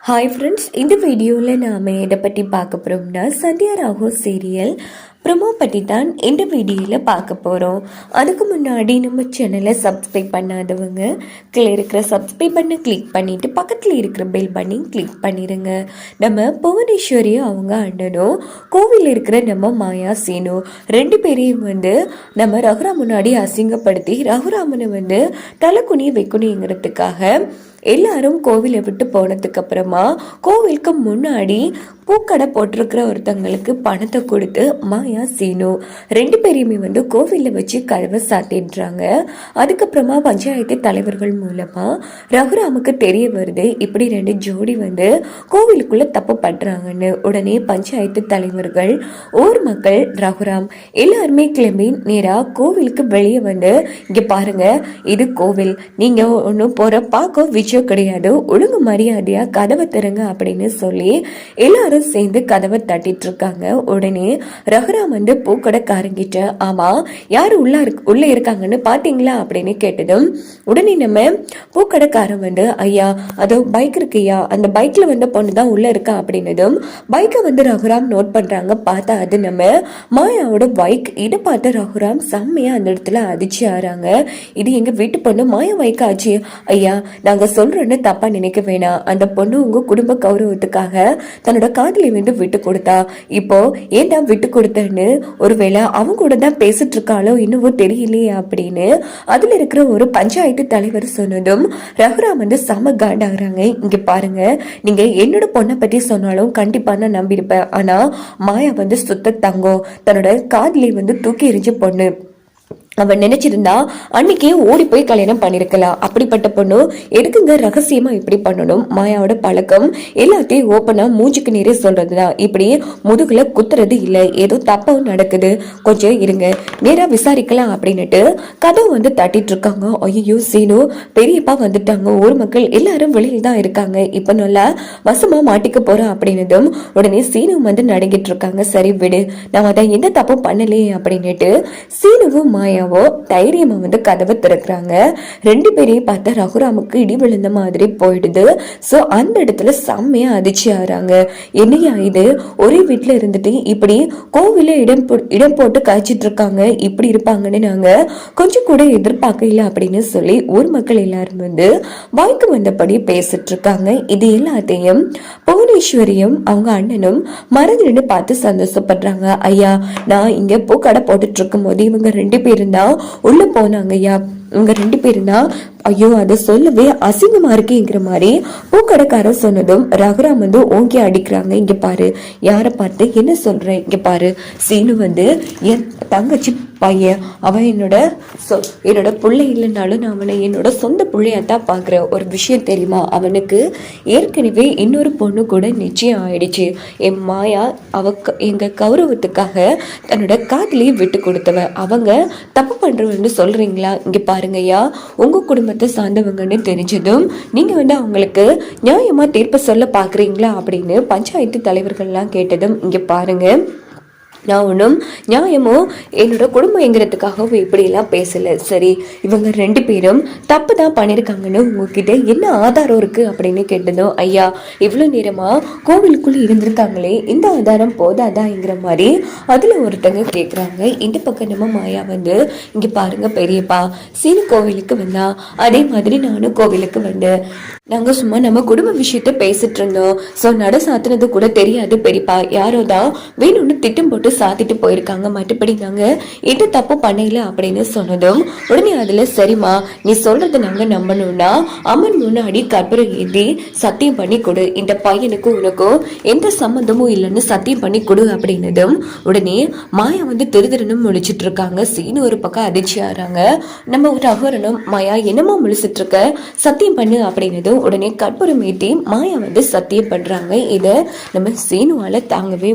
Hi friends, இந்த வீடியோவில் நாம் எதை பற்றி பார்க்க போகிறோம்னா சந்தியா ராகு சீரியல் ப்ரமோ பற்றி தான் இந்த வீடியோவில் பார்க்க போகிறோம். அதுக்கு முன்னாடி நம்ம சேனலை சப்ஸ்கிரைப் பண்ணாதவங்க கீழே இருக்கிற சப்ஸ்கிரைப் பண்ண கிளிக் பண்ணிவிட்டு பக்கத்தில் இருக்கிற பெல் பண்ணி கிளிக் பண்ணிடுங்க. நம்ம புவனேஸ்வரி அவங்க அண்ணனும் கோவில் இருக்கிற நம்ம மாயா சீனு ரெண்டு பேரையும் நம்ம ரகுராம் முன்னாடி அசிங்கப்படுத்தி ரகுராமனை தலை குனிய வைக்கணுங்கிறதுக்காக எல்லாரும் கோவிலை விட்டு போனதுக்கு அப்புறமா கோவிலுக்கு முன்னாடி பூக்கடை போட்டிருக்கிற ஒருத்தங்களுக்கு பணத்தை கொடுத்து மாயா சீனு ரெண்டு பேரையுமே கோவிலில் வச்சு கதவை சாத்திடுறாங்க. அதுக்கப்புறமா பஞ்சாயத்து தலைவர்கள் மூலமா ரகுராமுக்கு தெரிய வருது இப்படி ரெண்டு ஜோடி கோவிலுக்குள்ள தப்பு பண்றாங்கன்னு. உடனே பஞ்சாயத்து தலைவர்கள், ஊர் மக்கள், ரகுராம் எல்லாருமே கிளம்பி நேரா கோவிலுக்கு வெளியே இங்க பாருங்க, இது கோவில், நீங்க ஒன்னும் போற பார்க்க விஷயம் கிடையாது, ஒழுங்கு மரியாதையா கதவை தருங்க அப்படின்னு சொல்லி எல்லாரும் சேர்ந்து கதவை தட்டிட்டு இருக்காங்க. உடனே ரகுராம் பூக்கடைக்காரங்கிட்ட, ஆமா யாரு உள்ள இருக்காங்கன்னு பாத்தீங்களா அப்படின்னு கேட்டதும் உடனே நம்ம பூக்கடைக்காரன் ஐயா அதோ பைக் இருக்குயா, அந்த பைக்ல பொண்ணு தான் உள்ள இருக்கா அப்படின்னதும் பைக்கை ரகுராம் நோட் பண்றாங்க. பார்த்தா அது நம்ம மாயாவோட பைக். இதை பார்த்த ரகுராம் செம்மையா அந்த இடத்துல அதிர்ச்சி ஆறாங்க. இது எங்க வீட்டு பொண்ணு மாயா பைக் ஆச்சு ஐயா, நாங்க சொல்றோன்னு தப்பா நினைக்க வேணாம், அந்த பொண்ணு உங்க குடும்ப கௌரவத்துக்காக தன்னோட காதலி விட்டு கொடுத்தா, இப்போ ஏன் தான் விட்டு கொடுத்தன்னு ஒருவேளை அவங்க கூட தான் பேசிட்டு இருக்காளோ இன்னும் தெரியலையே அப்படின்னு அதுல இருக்கிற ஒரு பஞ்சாயத்து தலைவர் சொன்னதும் ரகுராம் செம காண்டாகிறாங்க. இங்க பாருங்க, நீங்க என்னோட பொண்ணை பத்தி சொன்னாலும் கண்டிப்பா நான் நம்பியிருப்பேன், ஆனா மாயா சுத்த தங்கம், தன்னோட காதலி தூக்கி எறிஞ்ச பொண்ணு, அவன் நினைச்சிருந்தா அன்னைக்கே ஓடி போய் கல்யாணம் பண்ணிருக்கலாம். அப்படிப்பட்ட பொண்ணு எதுக்குங்க ரகசியமா இப்படி பண்ணணும்? மாயாவோட பழக்கம் எல்லாத்தையும் ஓப்பனா மூஞ்சுக்கு நேரே சொல்றதுதான், இப்படி முதுகுல குத்துறது இல்லை, ஏதோ தப்பாவும் நடக்குது, கொஞ்சம் இருங்க நேரா விசாரிக்கலாம் அப்படின்னுட்டு கதவு தட்டிட்டு இருக்காங்க. ஐயோ சீனு, பெரியப்பா வந்துட்டாங்க, ஊர் மக்கள் எல்லாரும் வெளியில தான் இருக்காங்க, இப்ப நல்லா வசமா மாட்டிக்க போறோம் அப்படின்னதும் உடனே சீனு நடுங்கிட்டு இருக்காங்க. சரி விடு, நான் அதான் எந்த தப்பும் பண்ணலையே அப்படின்னுட்டு சீனுவும் மாயா தைரியமா கதவை திறக்கிறாங்க. ரெண்டு பேரையும் பார்த்தா ரகுராமுக்கு இடி விழுந்த மாதிரி போயிடுது. சோ அந்த இடத்துல செம்மையா அதிர்ச்சி ஆறாங்க. என்னையா இது, ஒரே வீட்டுல இருந்துட்டு இப்படி கோவில இடம் போட்டு காய்ச்சிட்டு இருக்காங்க, இப்படி இருப்பாங்கன்னு நாங்க கொஞ்சம் கூட எதிர்பார்க்கல அப்படின்னு சொல்லி ஊர் மக்கள் எல்லாரும் வாய்க்கு வந்தபடி பேசிட்டு இருக்காங்க. இது எல்லாத்தையும் புவனேஸ்வரியும் அவங்க அண்ணனும் மறந்துன்னு பார்த்து சந்தோஷப்படுறாங்க. ஐயா, நான் இங்க பூக்கடை போட்டுட்டு இருக்கும் போது இவங்க ரெண்டு பேரும் தான் உள்ள போனாங்க ஐயா, இவங்க ரெண்டு பேரும் தான், ஐயோ அதை சொல்லவே அசிங்கமா இருக்குங்கிற மாதிரி பூக்கடைக்காரர் சொன்னதும் ரகுராம் ஓங்கி அடிக்கிறாங்க. இங்க பாரு, யாரை பார்த்து என்ன சொல்றேன், இங்க பாரு சீனு என் தங்கச்சி பையன், அவன் என்னோட பிள்ளை இல்லைனாலும் நான் அவனை என்னோட சொந்த பிள்ளையாத்தான் பாக்குறேன். ஒரு விஷயம் தெரியுமா, அவனுக்கு ஏற்கனவே இன்னொரு பொண்ணு கூட நிச்சயம் ஆயிடுச்சு. என் மாயா எங்க கௌரவத்துக்காக தன்னோட காதலியை விட்டு கொடுத்தவ, அவங்க தப்பு பண்றவன்னு சொல்றீங்களா? இங்க பாருங்கய்யா, உங்க குடும்பத்தை சார்ந்தவங்கன்னு தெரிஞ்சதும் நீங்க அவங்களுக்கு நியாயமா தீர்ப்பு சொல்ல பாக்குறீங்களா அப்படின்னு பஞ்சாயத்து தலைவர்கள்லாம் கேட்டதும் இங்க பாருங்க, நான் ஒன்றும் நியாயமோ என்னோட குடும்பங்கிறதுக்காகவும் இப்படியெல்லாம் பேசலை. சரி, இவங்க ரெண்டு பேரும் தப்பு தான் பண்ணியிருக்காங்கன்னு உங்ககிட்ட என்ன ஆதாரம் இருக்கு அப்படின்னு கேட்டதும், ஐயா இவ்வளோ நேரமா கோவிலுக்குள்ள இருந்திருக்காங்களே, இந்த ஆதாரம் போதாதாங்கிற மாதிரி அதுல ஒருத்தங்க கேட்குறாங்க. இந்த பக்கம் நம்ம மாயா இங்க பாருங்க பெரியப்பா, சீனு கோவிலுக்கு வந்தா, அதே மாதிரி நானும் கோவிலுக்கு வந்தேன், நாங்க சும்மா நம்ம குடும்ப விஷயத்த பேசிட்டு இருந்தோம், ஸோ நட சாத்தினது கூட தெரியாது பெரியப்பா, யாரோ தான் வேணும்னு திட்டம் போட்டு சாத்திட்டு போயிருக்காங்க, மற்றபடி நாங்க எந்த தப்பு பண்ணல அப்படின்னு சொன்னதும் உடனே அதுல சரிமா, நீ சொல்றத நாங்க நம்பணும்னா அம்மன் முன்னாடி கற்பூரம் ஏந்தி சத்தியம் பண்ணி கொடு, இந்த பையனுக்கும் உனக்கும் எந்த சம்பந்தமும் இல்லைன்னு சத்தியம் பண்ணி கொடு அப்படின்னதும் உடனே மாயா திருதிரனும் முழிச்சிட்டு இருக்காங்க. சீனு ஒரு பக்கம் அதிர்ச்சி ஆறாங்க. நம்ம ரகுரனும் மாயா என்னமோ முழிச்சிட்டு இருக்க, சத்தியம் பண்ணு அப்படின்னதும் உடனே கற்பூரம் ஏற்றி மாயா சத்தியம் பண்றாங்க. இதை நம்ம சீனுவால தாங்கவே